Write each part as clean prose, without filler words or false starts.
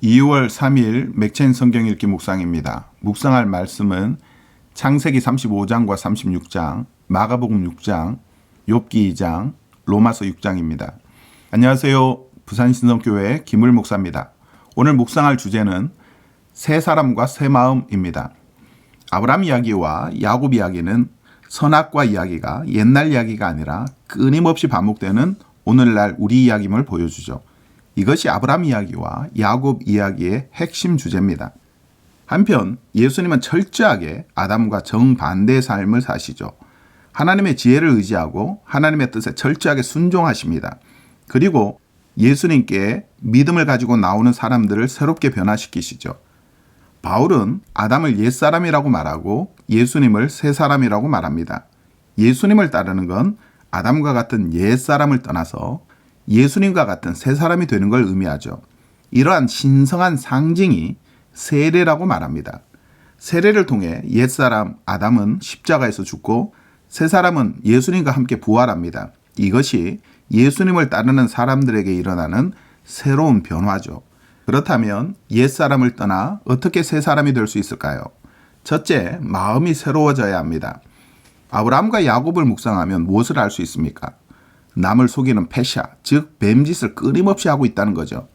2월 3일 맥체인 성경 읽기 묵상입니다. 묵상할 말씀은 창세기 35장과 36장, 마가복음 6장, 욥기 2장, 로마서 6장입니다. 안녕하세요. 부산신성교회 김을 목사입니다. 오늘 묵상할 주제는 새 사람과 새 마음입니다. 아브라함 이야기와 야곱 이야기는 선악과 이야기가 옛날 이야기가 아니라 끊임없이 반복되는 오늘날 우리 이야기임을 보여주죠. 이것이 아브라함 이야기와 야곱 이야기의 핵심 주제입니다. 한편 예수님은 철저하게 아담과 정반대의 삶을 사시죠. 하나님의 지혜를 의지하고 하나님의 뜻에 철저하게 순종하십니다. 그리고 예수님께 믿음을 가지고 나오는 사람들을 새롭게 변화시키시죠. 바울은 아담을 옛사람이라고 말하고 예수님을 새사람이라고 말합니다. 예수님을 따르는 건 아담과 같은 옛사람을 떠나서 예수님과 같은 새사람이 되는 걸 의미하죠. 이러한 신성한 상징이 세례라고 말합니다. 세례를 통해 옛사람 아담은 십자가에서 죽고 새사람은 예수님과 함께 부활합니다. 이것이 예수님을 따르는 사람들에게 일어나는 새로운 변화죠. 그렇다면 옛사람을 떠나 어떻게 새사람이 될 수 있을까요? 첫째, 마음이 새로워져야 합니다. 아브라함과 야곱을 묵상하면 무엇을 알 수 있습니까? 남을 속이는 패샤, 즉 뱀짓을 끊임없이 하고 있다는 거죠.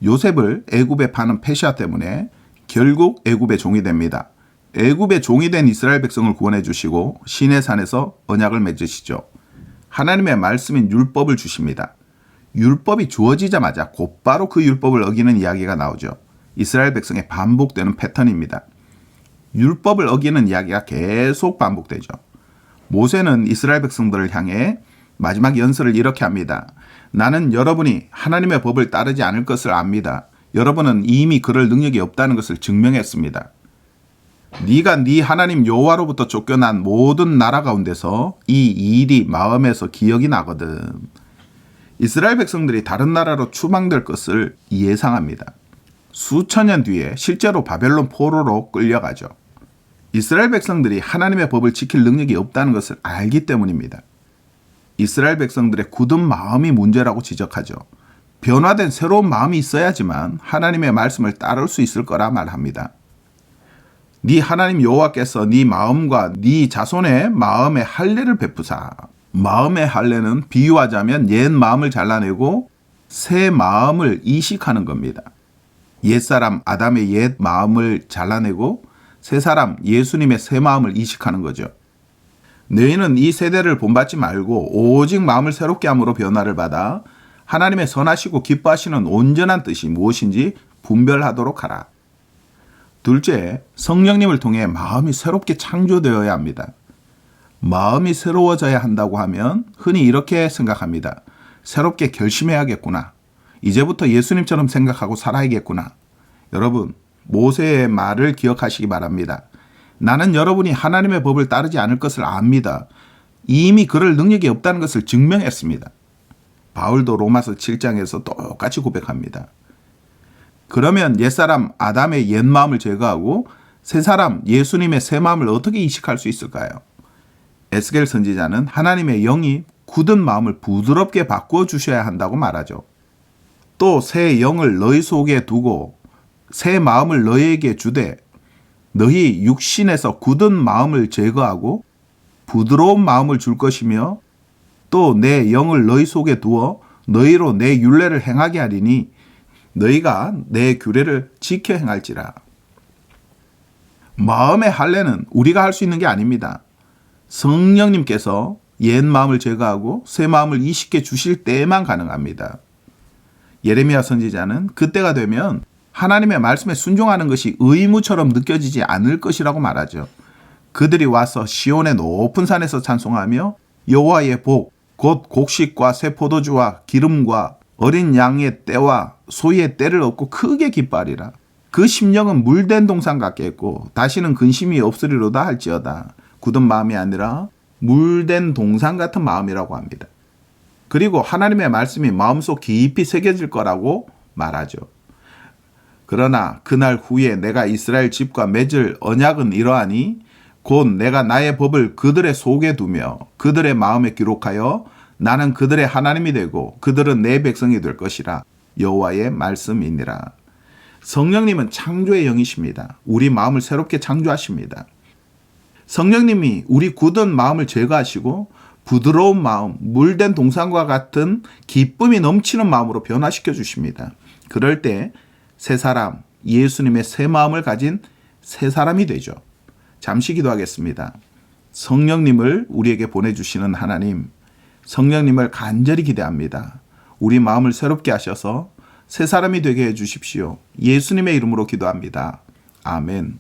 요셉을 애굽에 파는 패샤 때문에 결국 애굽의 종이 됩니다. 애굽의 종이 된 이스라엘 백성을 구원해 주시고 시내산에서 언약을 맺으시죠. 하나님의 말씀인 율법을 주십니다. 율법이 주어지자마자 곧바로 그 율법을 어기는 이야기가 나오죠. 이스라엘 백성의 반복되는 패턴입니다. 율법을 어기는 이야기가 계속 반복되죠. 모세는 이스라엘 백성들을 향해 마지막 연설을 이렇게 합니다. 나는 여러분이 하나님의 법을 따르지 않을 것을 압니다. 여러분은 이미 그럴 능력이 없다는 것을 증명했습니다. 네가 네 하나님 여호와로부터 쫓겨난 모든 나라 가운데서 이 일이 마음에서 기억이 나거든. 이스라엘 백성들이 다른 나라로 추방될 것을 예상합니다. 수천 년 뒤에 실제로 바벨론 포로로 끌려가죠. 이스라엘 백성들이 하나님의 법을 지킬 능력이 없다는 것을 알기 때문입니다. 이스라엘 백성들의 굳은 마음이 문제라고 지적하죠. 변화된 새로운 마음이 있어야지만 하나님의 말씀을 따를 수 있을 거라 말합니다. 네 하나님 여호와께서 네 마음과 네 자손의 마음에 할례를 베푸사. 마음의 할례는 비유하자면 옛 마음을 잘라내고 새 마음을 이식하는 겁니다. 옛사람 아담의 옛 마음을 잘라내고 새사람 예수님의 새 마음을 이식하는 거죠. 너희는 이 세대를 본받지 말고 오직 마음을 새롭게 함으로 변화를 받아 하나님의 선하시고 기뻐하시는 온전한 뜻이 무엇인지 분별하도록 하라. 둘째, 성령님을 통해 마음이 새롭게 창조되어야 합니다. 마음이 새로워져야 한다고 하면 흔히 이렇게 생각합니다. 새롭게 결심해야겠구나. 이제부터 예수님처럼 생각하고 살아야겠구나. 여러분, 모세의 말을 기억하시기 바랍니다. 나는 여러분이 하나님의 법을 따르지 않을 것을 압니다. 이미 그럴 능력이 없다는 것을 증명했습니다. 바울도 로마서 7장에서 똑같이 고백합니다. 그러면 옛사람 아담의 옛 마음을 제거하고 새사람 예수님의 새 마음을 어떻게 이식할 수 있을까요? 에스겔 선지자는 하나님의 영이 굳은 마음을 부드럽게 바꾸어 주셔야 한다고 말하죠. 또 새 영을 너희 속에 두고 새 마음을 너희에게 주되 너희 육신에서 굳은 마음을 제거하고 부드러운 마음을 줄 것이며 또 내 영을 너희 속에 두어 너희로 내 율례를 행하게 하리니 너희가 내 규례를 지켜 행할지라. 마음의 할례는 우리가 할 수 있는 게 아닙니다. 성령님께서 옛 마음을 제거하고 새 마음을 이식해 주실 때에만 가능합니다. 예레미야 선지자는 그때가 되면 하나님의 말씀에 순종하는 것이 의무처럼 느껴지지 않을 것이라고 말하죠. 그들이 와서 시온의 높은 산에서 찬송하며 여호와의 복, 곧 곡식과 새 포도주와 기름과 어린 양의 떼와 소의 떼를 얻고 크게 기뻐하리라. 그 심령은 물된 동산 같겠고 다시는 근심이 없으리로다 할지어다. 굳은 마음이 아니라 물된 동산 같은 마음이라고 합니다. 그리고 하나님의 말씀이 마음속 깊이 새겨질 거라고 말하죠. 그러나 그날 후에 내가 이스라엘 집과 맺을 언약은 이러하니 곧 내가 나의 법을 그들의 속에 두며 그들의 마음에 기록하여 나는 그들의 하나님이 되고 그들은 내 백성이 될 것이라 여호와의 말씀이니라. 성령님은 창조의 영이십니다. 우리 마음을 새롭게 창조하십니다. 성령님이 우리 굳은 마음을 제거하시고 부드러운 마음, 물된 동산과 같은 기쁨이 넘치는 마음으로 변화시켜 주십니다. 그럴 때 새 사람, 예수님의 새 마음을 가진 새 사람이 되죠. 잠시 기도하겠습니다. 성령님을 우리에게 보내주시는 하나님, 성령님을 간절히 기대합니다. 우리 마음을 새롭게 하셔서 새 사람이 되게 해주십시오. 예수님의 이름으로 기도합니다. 아멘.